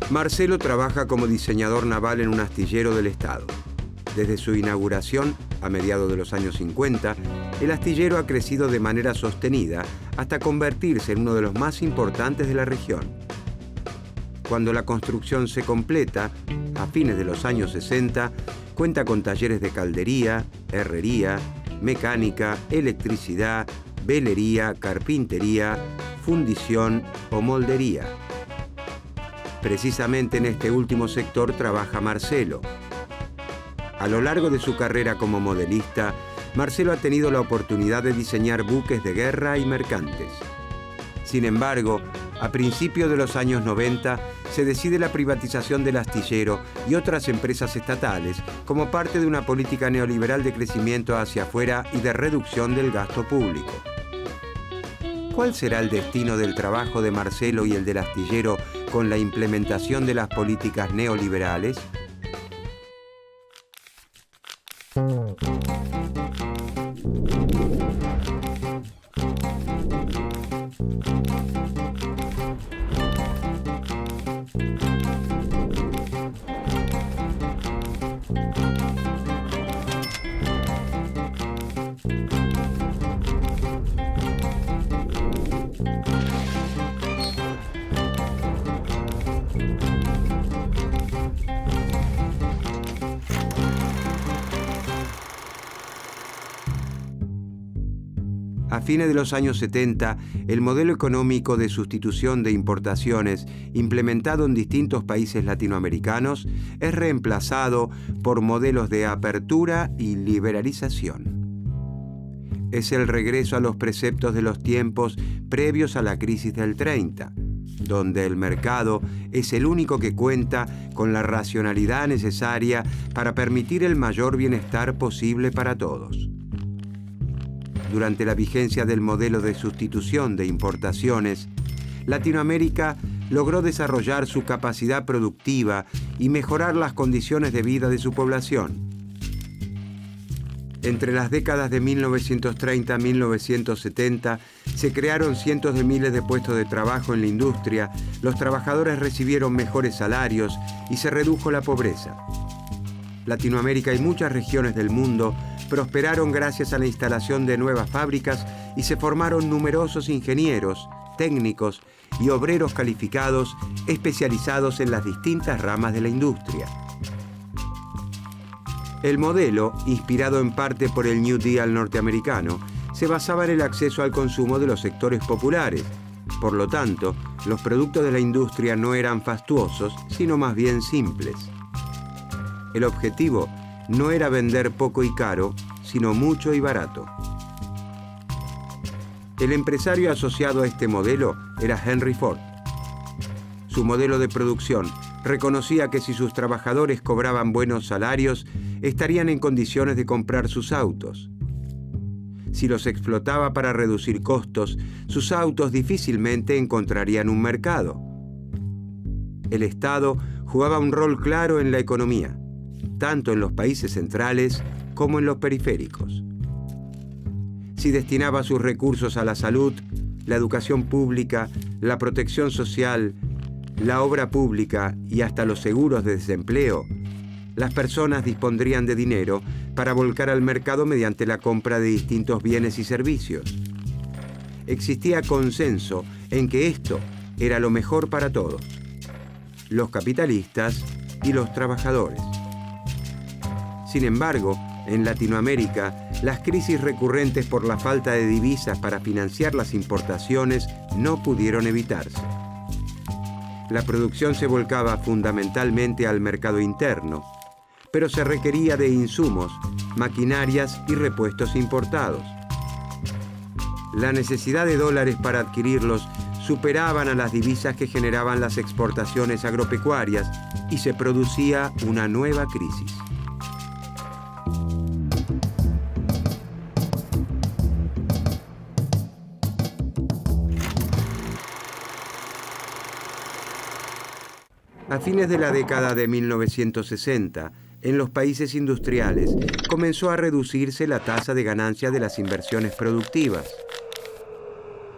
Marcelo trabaja como diseñador naval en un astillero del Estado. Desde su inauguración, a mediados de los años 50, el astillero ha crecido de manera sostenida hasta convertirse en uno de los más importantes de la región. Cuando la construcción se completa, a fines de los años 60, cuenta con talleres de caldería, herrería, mecánica, electricidad, velería, carpintería, fundición o moldería. Precisamente en este último sector trabaja Marcelo. A lo largo de su carrera como modelista, Marcelo ha tenido la oportunidad de diseñar buques de guerra y mercantes. Sin embargo, a principios de los años 90 se decide la privatización del astillero y otras empresas estatales como parte de una política neoliberal de crecimiento hacia afuera y de reducción del gasto público. ¿Cuál será el destino del trabajo de Marcelo y el del astillero con la implementación de las políticas neoliberales? A fines de los años 70, el modelo económico de sustitución de importaciones implementado en distintos países latinoamericanos es reemplazado por modelos de apertura y liberalización. Es el regreso a los preceptos de los tiempos previos a la crisis del 30, donde el mercado es el único que cuenta con la racionalidad necesaria para permitir el mayor bienestar posible para todos. Durante la vigencia del modelo de sustitución de importaciones, Latinoamérica logró desarrollar su capacidad productiva y mejorar las condiciones de vida de su población. Entre las décadas de 1930 a 1970 se crearon cientos de miles de puestos de trabajo en la industria, los trabajadores recibieron mejores salarios y se redujo la pobreza. Latinoamérica y muchas regiones del mundo prosperaron gracias a la instalación de nuevas fábricas y se formaron numerosos ingenieros, técnicos y obreros calificados especializados en las distintas ramas de la industria. El modelo, inspirado en parte por el New Deal norteamericano, se basaba en el acceso al consumo de los sectores populares. Por lo tanto, los productos de la industria no eran fastuosos, sino más bien simples. El objetivo no era vender poco y caro, sino mucho y barato. El empresario asociado a este modelo era Henry Ford. Su modelo de producción reconocía que si sus trabajadores cobraban buenos salarios, estarían en condiciones de comprar sus autos. Si los explotaba para reducir costos, sus autos difícilmente encontrarían un mercado. El Estado jugaba un rol claro en la economía, tanto en los países centrales como en los periféricos. Si destinaba sus recursos a la salud, la educación pública, la protección social, la obra pública y hasta los seguros de desempleo, las personas dispondrían de dinero para volcar al mercado mediante la compra de distintos bienes y servicios. Existía consenso en que esto era lo mejor para todos, los capitalistas y los trabajadores. Sin embargo, en Latinoamérica, las crisis recurrentes por la falta de divisas para financiar las importaciones no pudieron evitarse. La producción se volcaba fundamentalmente al mercado interno, pero se requería de insumos, maquinarias y repuestos importados. La necesidad de dólares para adquirirlos superaban a las divisas que generaban las exportaciones agropecuarias y se producía una nueva crisis. A fines de la década de 1960, en los países industriales, comenzó a reducirse la tasa de ganancia de las inversiones productivas.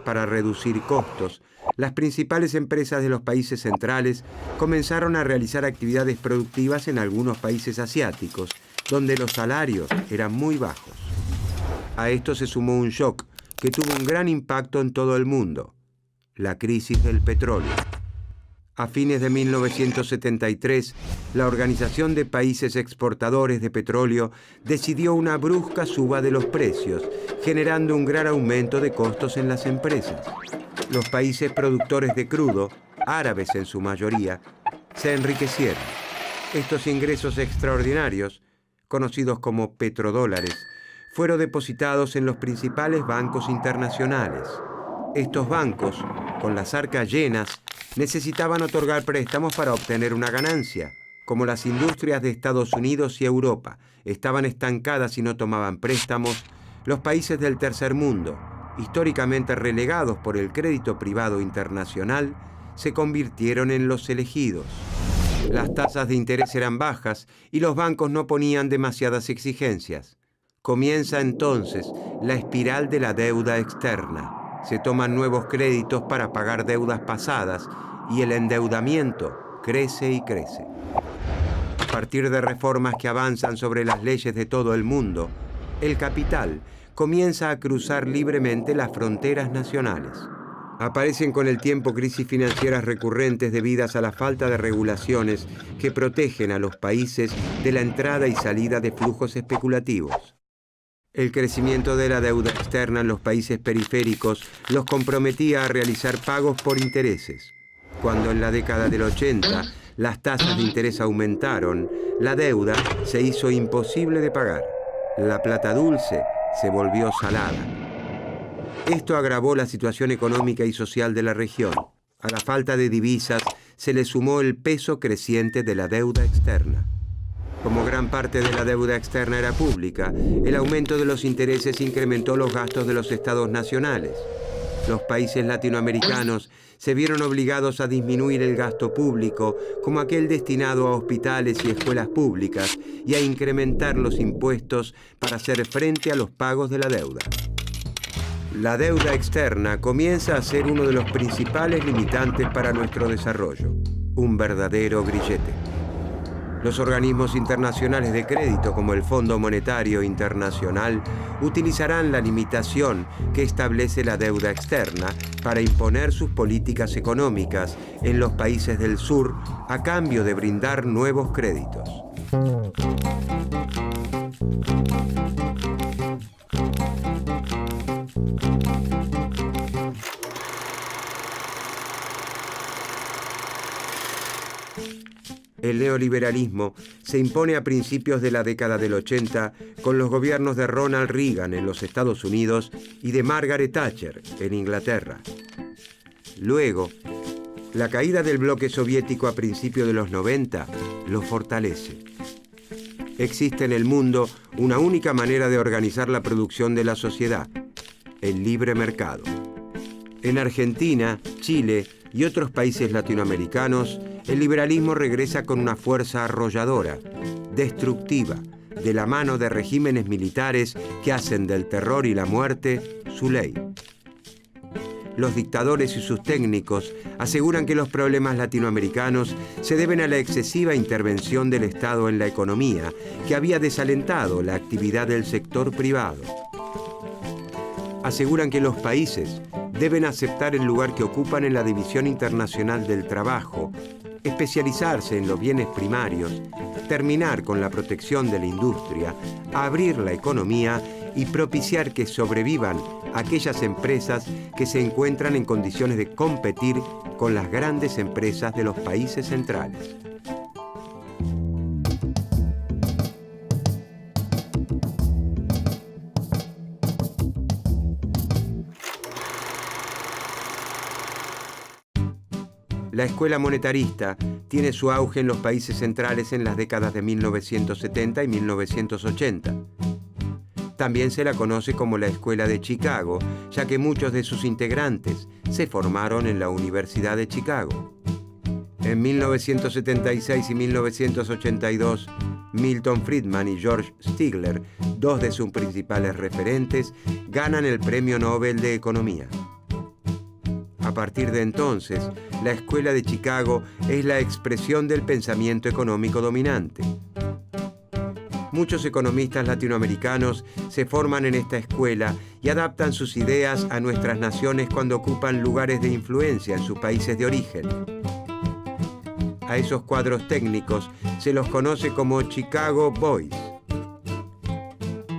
Para reducir costos, las principales empresas de los países centrales comenzaron a realizar actividades productivas en algunos países asiáticos, donde los salarios eran muy bajos. A esto se sumó un shock que tuvo un gran impacto en todo el mundo: la crisis del petróleo. A fines de 1973, la Organización de Países Exportadores de Petróleo decidió una brusca suba de los precios, generando un gran aumento de costos en las empresas. Los países productores de crudo, árabes en su mayoría, se enriquecieron. Estos ingresos extraordinarios, conocidos como petrodólares, fueron depositados en los principales bancos internacionales. Estos bancos, con las arcas llenas, necesitaban otorgar préstamos para obtener una ganancia. Como las industrias de Estados Unidos y Europa estaban estancadas y no tomaban préstamos, los países del tercer mundo, históricamente relegados por el crédito privado internacional, se convirtieron en los elegidos. Las tasas de interés eran bajas y los bancos no ponían demasiadas exigencias. Comienza entonces la espiral de la deuda externa. Se toman nuevos créditos para pagar deudas pasadas y el endeudamiento crece y crece. A partir de reformas que avanzan sobre las leyes de todo el mundo, el capital comienza a cruzar libremente las fronteras nacionales. Aparecen con el tiempo crisis financieras recurrentes debidas a la falta de regulaciones que protegen a los países de la entrada y salida de flujos especulativos. El crecimiento de la deuda externa en los países periféricos los comprometía a realizar pagos por intereses. Cuando en la década del 80 las tasas de interés aumentaron, la deuda se hizo imposible de pagar. La plata dulce se volvió salada. Esto agravó la situación económica y social de la región. A la falta de divisas se le sumó el peso creciente de la deuda externa. Como gran parte de la deuda externa era pública, el aumento de los intereses incrementó los gastos de los estados nacionales. Los países latinoamericanos se vieron obligados a disminuir el gasto público, como aquel destinado a hospitales y escuelas públicas, y a incrementar los impuestos para hacer frente a los pagos de la deuda. La deuda externa comienza a ser uno de los principales limitantes para nuestro desarrollo, un verdadero grillete. Los organismos internacionales de crédito, como el Fondo Monetario Internacional, utilizarán la limitación que establece la deuda externa para imponer sus políticas económicas en los países del sur a cambio de brindar nuevos créditos. El neoliberalismo se impone a principios de la década del 80 con los gobiernos de Ronald Reagan en los Estados Unidos y de Margaret Thatcher en Inglaterra. Luego, la caída del bloque soviético a principios de los 90 lo fortalece. Existe en el mundo una única manera de organizar la producción de la sociedad: el libre mercado. En Argentina, Chile y otros países latinoamericanos, el liberalismo regresa con una fuerza arrolladora, destructiva, de la mano de regímenes militares que hacen del terror y la muerte su ley. Los dictadores y sus técnicos aseguran que los problemas latinoamericanos se deben a la excesiva intervención del Estado en la economía, que había desalentado la actividad del sector privado. Aseguran que los países deben aceptar el lugar que ocupan en la división internacional del trabajo, especializarse en los bienes primarios, terminar con la protección de la industria, abrir la economía y propiciar que sobrevivan aquellas empresas que se encuentran en condiciones de competir con las grandes empresas de los países centrales. La escuela monetarista tiene su auge en los países centrales en las décadas de 1970 y 1980. También se la conoce como la Escuela de Chicago, ya que muchos de sus integrantes se formaron en la Universidad de Chicago. En 1976 y 1982, Milton Friedman y George Stigler, dos de sus principales referentes, ganan el Premio Nobel de Economía. A partir de entonces, la Escuela de Chicago es la expresión del pensamiento económico dominante. Muchos economistas latinoamericanos se forman en esta escuela y adaptan sus ideas a nuestras naciones cuando ocupan lugares de influencia en sus países de origen. A esos cuadros técnicos se los conoce como Chicago Boys.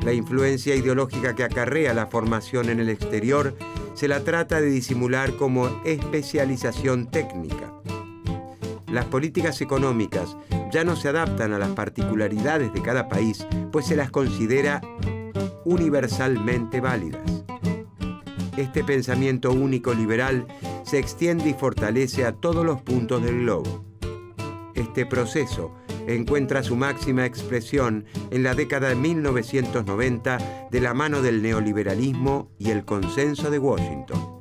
La influencia ideológica que acarrea la formación en el exterior se la trata de disimular como especialización técnica. Las políticas económicas ya no se adaptan a las particularidades de cada país, pues se las considera universalmente válidas. Este pensamiento único liberal se extiende y fortalece a todos los puntos del globo. Este proceso encuentra su máxima expresión en la década de 1990 de la mano del neoliberalismo y el consenso de Washington.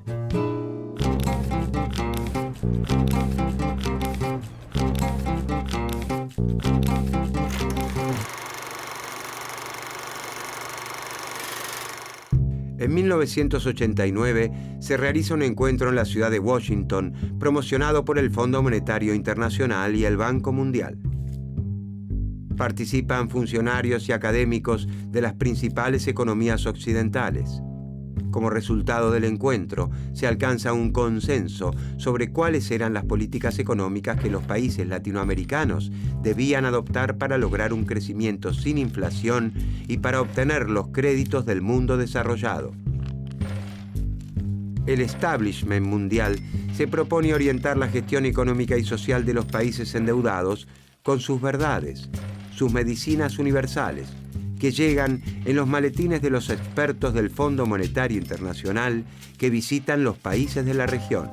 En 1989 se realiza un encuentro en la ciudad de Washington promocionado por el Fondo Monetario Internacional y el Banco Mundial. Participan funcionarios y académicos de las principales economías occidentales. Como resultado del encuentro, se alcanza un consenso sobre cuáles eran las políticas económicas que los países latinoamericanos debían adoptar para lograr un crecimiento sin inflación y para obtener los créditos del mundo desarrollado. El establishment mundial se propone orientar la gestión económica y social de los países endeudados con sus verdades, sus medicinas universales, que llegan en los maletines de los expertos del Fondo Monetario Internacional que visitan los países de la región.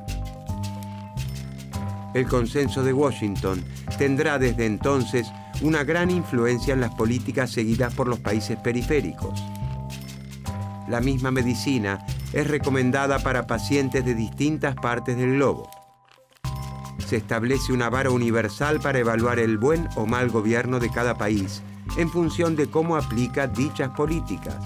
El consenso de Washington tendrá desde entonces una gran influencia en las políticas seguidas por los países periféricos. La misma medicina es recomendada para pacientes de distintas partes del globo. Se establece una vara universal para evaluar el buen o mal gobierno de cada país en función de cómo aplica dichas políticas.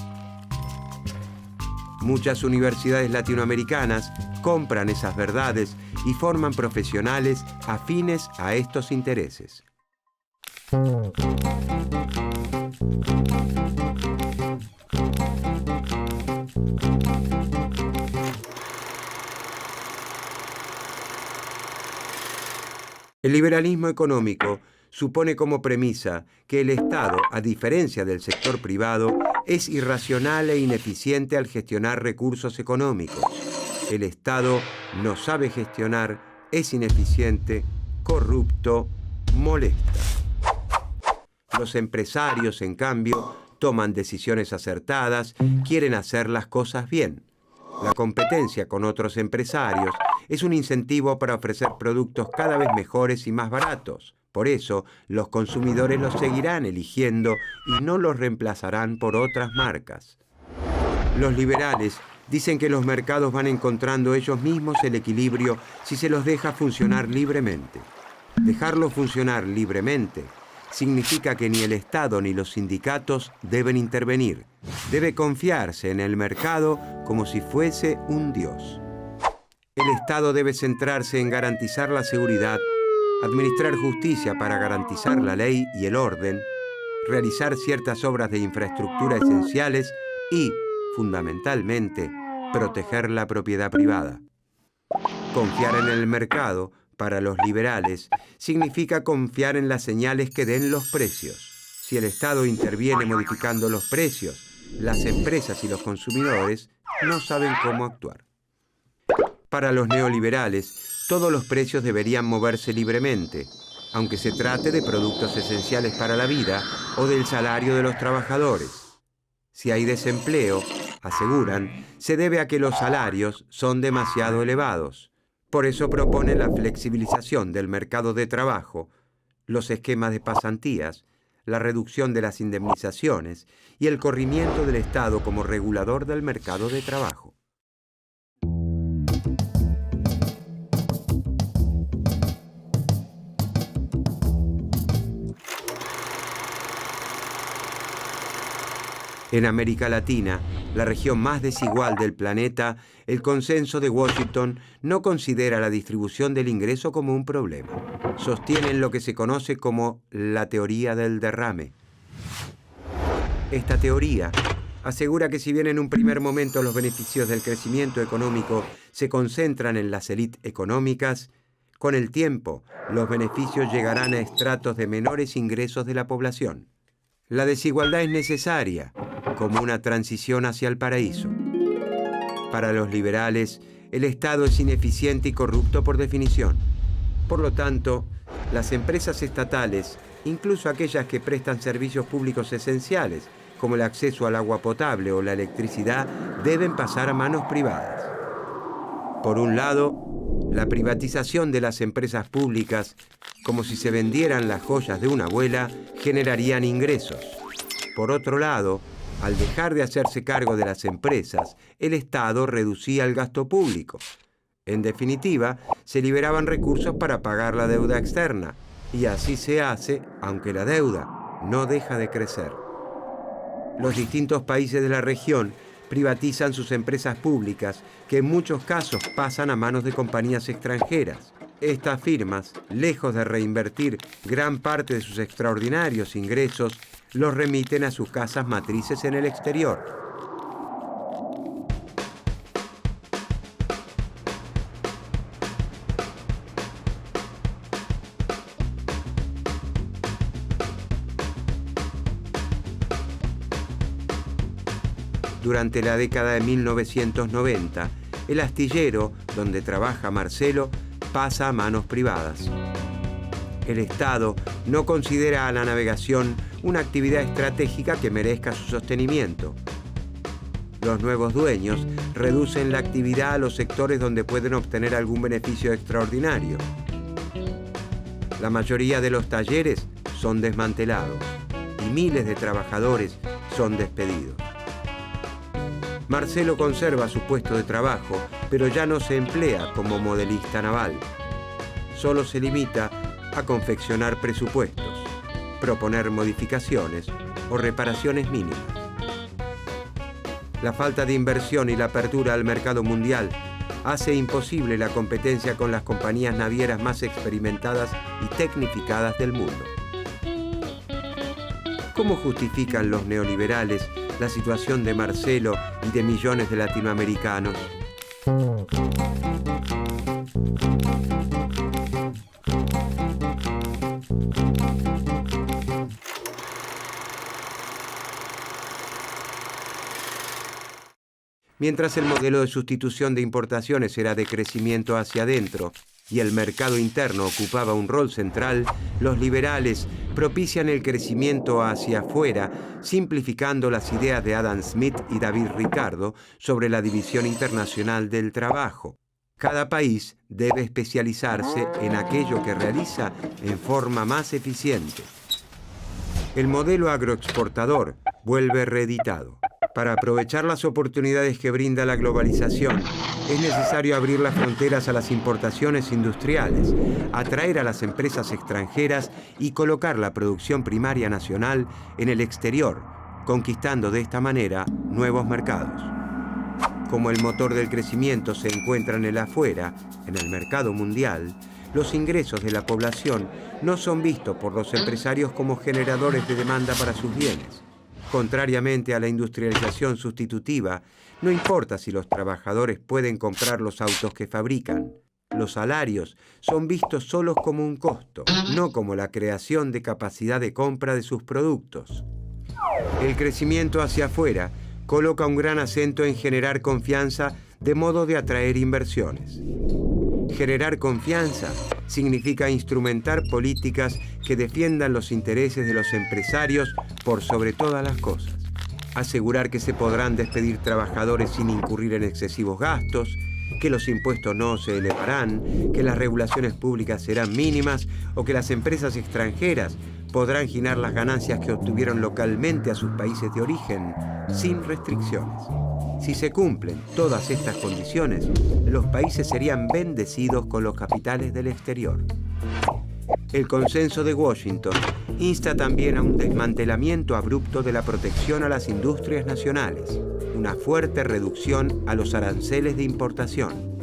Muchas universidades latinoamericanas compran esas verdades y forman profesionales afines a estos intereses. El liberalismo económico supone como premisa que el Estado, a diferencia del sector privado, es irracional e ineficiente al gestionar recursos económicos. El Estado no sabe gestionar, es ineficiente, corrupto, molesta. Los empresarios, en cambio, toman decisiones acertadas, quieren hacer las cosas bien. La competencia con otros empresarios es un incentivo para ofrecer productos cada vez mejores y más baratos. Por eso, los consumidores los seguirán eligiendo y no los reemplazarán por otras marcas. Los liberales dicen que los mercados van encontrando ellos mismos el equilibrio si se los deja funcionar libremente. Dejarlos funcionar libremente significa que ni el Estado ni los sindicatos deben intervenir. Debe confiarse en el mercado como si fuese un dios. El Estado debe centrarse en garantizar la seguridad, administrar justicia para garantizar la ley y el orden, realizar ciertas obras de infraestructura esenciales y, fundamentalmente, proteger la propiedad privada. Confiar en el mercado, para los liberales, significa confiar en las señales que den los precios. Si el Estado interviene modificando los precios, las empresas y los consumidores no saben cómo actuar. Para los neoliberales, todos los precios deberían moverse libremente, aunque se trate de productos esenciales para la vida o del salario de los trabajadores. Si hay desempleo, aseguran, se debe a que los salarios son demasiado elevados. Por eso proponen la flexibilización del mercado de trabajo, los esquemas de pasantías, la reducción de las indemnizaciones y el corrimiento del Estado como regulador del mercado de trabajo. En América Latina, la región más desigual del planeta, el Consenso de Washington no considera la distribución del ingreso como un problema. Sostienen lo que se conoce como la teoría del derrame. Esta teoría asegura que si bien en un primer momento los beneficios del crecimiento económico se concentran en las élites económicas, con el tiempo los beneficios llegarán a estratos de menores ingresos de la población. La desigualdad es necesaria como una transición hacia el paraíso. Para los liberales, el Estado es ineficiente y corrupto por definición. Por lo tanto, las empresas estatales, incluso aquellas que prestan servicios públicos esenciales, como el acceso al agua potable o la electricidad, deben pasar a manos privadas. Por un lado, la privatización de las empresas públicas, como si se vendieran las joyas de una abuela, generarían ingresos. Por otro lado, al dejar de hacerse cargo de las empresas, el Estado reducía el gasto público. En definitiva, se liberaban recursos para pagar la deuda externa, y así se hace, aunque la deuda no deja de crecer. Los distintos países de la región privatizan sus empresas públicas, que en muchos casos pasan a manos de compañías extranjeras. Estas firmas, lejos de reinvertir gran parte de sus extraordinarios ingresos, los remiten a sus casas matrices en el exterior. Durante la década de 1990, el astillero donde trabaja Marcelo pasa a manos privadas. El Estado no considera a la navegación una actividad estratégica que merezca su sostenimiento. Los nuevos dueños reducen la actividad a los sectores donde pueden obtener algún beneficio extraordinario. La mayoría de los talleres son desmantelados y miles de trabajadores son despedidos. Marcelo conserva su puesto de trabajo, pero ya no se emplea como modelista naval. Solo se limita a confeccionar presupuestos, proponer modificaciones o reparaciones mínimas. La falta de inversión y la apertura al mercado mundial hace imposible la competencia con las compañías navieras más experimentadas y tecnificadas del mundo. ¿Cómo justifican los neoliberales la situación de Marcelo y de millones de latinoamericanos? Mientras el modelo de sustitución de importaciones era de crecimiento hacia adentro y el mercado interno ocupaba un rol central, los liberales propician el crecimiento hacia afuera, simplificando las ideas de Adam Smith y David Ricardo sobre la división internacional del trabajo. Cada país debe especializarse en aquello que realiza en forma más eficiente. El modelo agroexportador vuelve reeditado. Para aprovechar las oportunidades que brinda la globalización, es necesario abrir las fronteras a las importaciones industriales, atraer a las empresas extranjeras y colocar la producción primaria nacional en el exterior, conquistando de esta manera nuevos mercados. Como el motor del crecimiento se encuentra en el afuera, en el mercado mundial, los ingresos de la población no son vistos por los empresarios como generadores de demanda para sus bienes. Contrariamente a la industrialización sustitutiva, no importa si los trabajadores pueden comprar los autos que fabrican. Los salarios son vistos solos como un costo, no como la creación de capacidad de compra de sus productos. El crecimiento hacia afuera coloca un gran acento en generar confianza de modo de atraer inversiones. Generar confianza significa instrumentar políticas que defiendan los intereses de los empresarios por sobre todas las cosas. Asegurar que se podrán despedir trabajadores sin incurrir en excesivos gastos, que los impuestos no se elevarán, que las regulaciones públicas serán mínimas o que las empresas extranjeras podrán girar las ganancias que obtuvieron localmente a sus países de origen sin restricciones. Si se cumplen todas estas condiciones, los países serían bendecidos con los capitales del exterior. El Consenso de Washington insta también a un desmantelamiento abrupto de la protección a las industrias nacionales. una fuerte reducción a los aranceles de importación.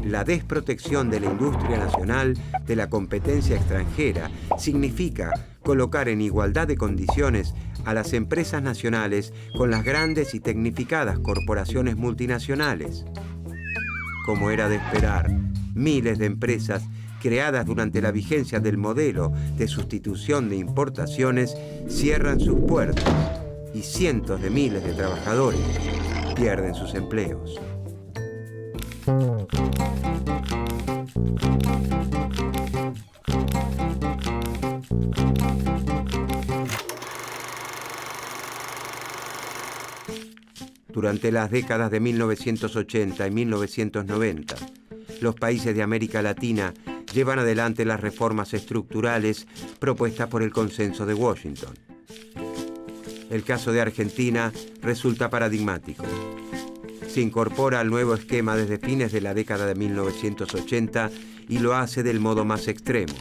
La desprotección de la industria nacional de la competencia extranjera significa colocar en igualdad de condiciones a las empresas nacionales con las grandes y tecnificadas corporaciones multinacionales. Como era de esperar, miles de empresas creadas durante la vigencia del modelo de sustitución de importaciones cierran sus puertas y cientos de miles de trabajadores pierden sus empleos. Durante las décadas de 1980 y 1990, los países de América Latina llevan adelante las reformas estructurales propuestas por el Consenso de Washington. El caso de Argentina resulta paradigmático. Se incorpora al nuevo esquema desde fines de la década de 1980 y lo hace del modo más extremo.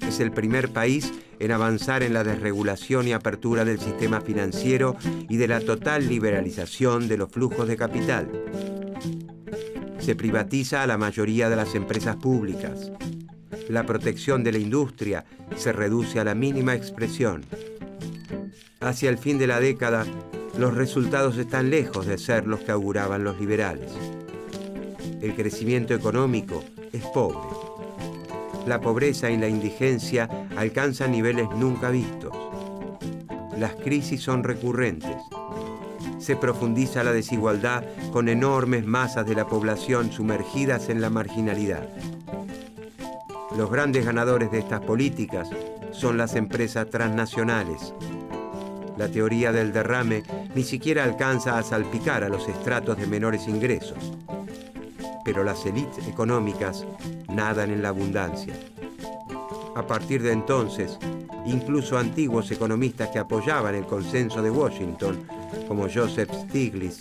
Es el primer país en avanzar en la desregulación y apertura del sistema financiero y de la total liberalización de los flujos de capital. Se privatiza a la mayoría de las empresas públicas. La protección de la industria se reduce a la mínima expresión. Hacia el fin de la década, los resultados están lejos de ser los que auguraban los liberales. El crecimiento económico es pobre. La pobreza y la indigencia alcanzan niveles nunca vistos. Las crisis son recurrentes. Se profundiza la desigualdad con enormes masas de la población sumergidas en la marginalidad. Los grandes ganadores de estas políticas son las empresas transnacionales. La teoría del derrame ni siquiera alcanza a salpicar a los estratos de menores ingresos. Pero las élites económicas nadan en la abundancia. A partir de entonces, incluso antiguos economistas que apoyaban el Consenso de Washington, como Joseph Stiglitz,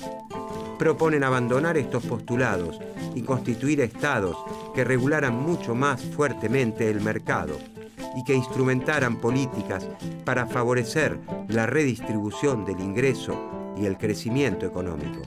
proponen abandonar estos postulados y constituir estados que regularan mucho más fuertemente el mercado y que instrumentaran políticas para favorecer la redistribución del ingreso y el crecimiento económico.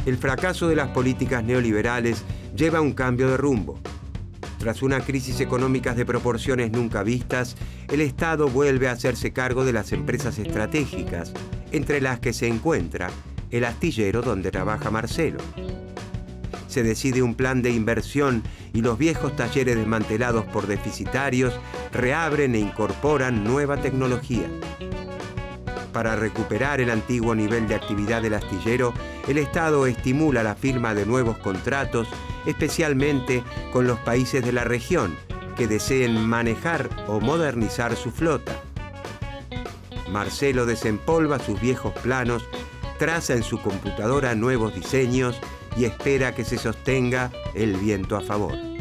El fracaso de las políticas neoliberales lleva a un cambio de rumbo. Tras una crisis económica de proporciones nunca vistas, el Estado vuelve a hacerse cargo de las empresas estratégicas, entre las que se encuentra el astillero donde trabaja Marcelo. Se decide un plan de inversión y los viejos talleres desmantelados por deficitarios reabren e incorporan nueva tecnología. Para recuperar el antiguo nivel de actividad del astillero, el Estado estimula la firma de nuevos contratos, especialmente con los países de la región que deseen manejar o modernizar su flota. Marcelo desempolva sus viejos planos, traza en su computadora nuevos diseños y espera que se sostenga el viento a favor.